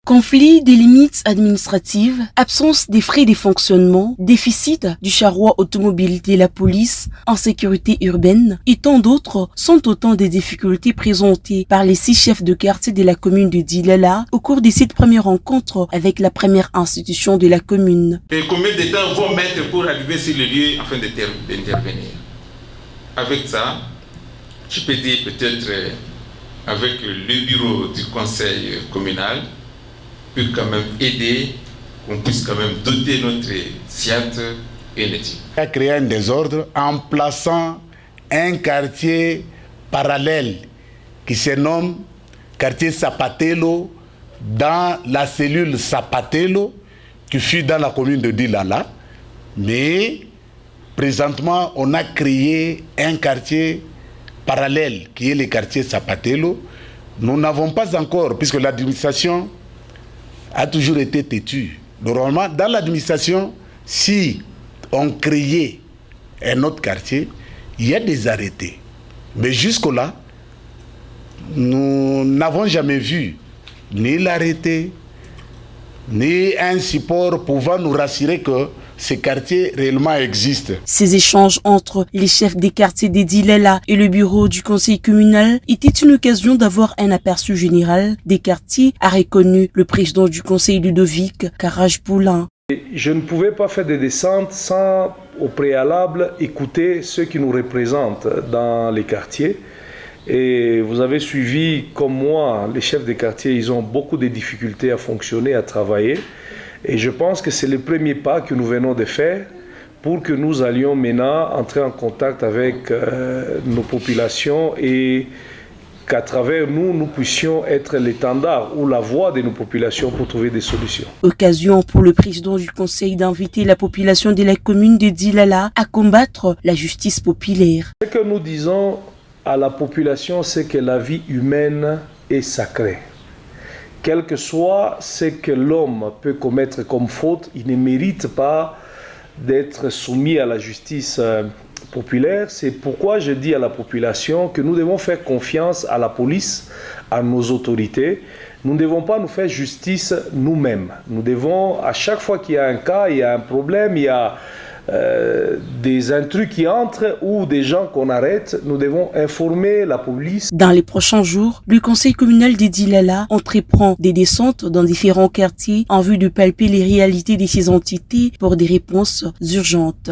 Conflit des limites administratives, absence des frais de fonctionnement, déficit du charroi automobile de la police, insécurité urbaine et tant d'autres sont autant des difficultés présentées par les 6 chefs de quartier de la commune de Dilala au cours de cette première rencontre avec la première institution de la commune. Et combien de temps vont mettre pour arriver sur le lieu afin d'intervenir? Avec ça, je peux dire peut-être avec le bureau du conseil communal, peut quand même aider, qu'on puisse quand même doter notre SIAT énergie. Il a créé un désordre en plaçant un quartier parallèle qui se nomme quartier Sapatelo dans la cellule Sapatelo qui fut dans la commune de Dilala. Mais présentement, on a créé un quartier parallèle qui est le quartier Sapatelo. Nous n'avons pas encore, puisque l'administration a toujours été têtue. Normalement, dans l'administration, si on créait un autre quartier, il y a des arrêtés. Mais jusque-là, nous n'avons jamais vu ni l'arrêté, ni un support pouvant nous rassurer que ces quartiers réellement existent. Ces échanges entre les chefs des quartiers de Dilala et le bureau du conseil communal étaient une occasion d'avoir un aperçu général des quartiers, a reconnu le président du conseil Ludovic Karaj-Poulin. Je ne pouvais pas faire des descentes sans, au préalable, écouter ceux qui nous représentent dans les quartiers. Et vous avez suivi, comme moi, les chefs des quartiers, ils ont beaucoup de difficultés à fonctionner, à travailler. Et je pense que c'est le premier pas que nous venons de faire pour que nous allions maintenant entrer en contact avec nos populations et qu'à travers nous, nous puissions être l'étendard ou la voix de nos populations pour trouver des solutions. Occasion pour le président du conseil d'inviter la population de la commune de Dilala à combattre la justice populaire. Ce que nous disons à la population, c'est que la vie humaine est sacrée. Quel que soit ce que l'homme peut commettre comme faute, il ne mérite pas d'être soumis à la justice populaire. C'est pourquoi je dis à la population que nous devons faire confiance à la police, à nos autorités. Nous ne devons pas nous faire justice nous-mêmes. Nous devons, à chaque fois qu'il y a un cas, il y a un problème, il y a des intrus qui entrent ou des gens qu'on arrête, nous devons informer la police. Dans les prochains jours, le conseil communal de Dilala entreprend des descentes dans différents quartiers en vue de palper les réalités de ces entités pour des réponses urgentes.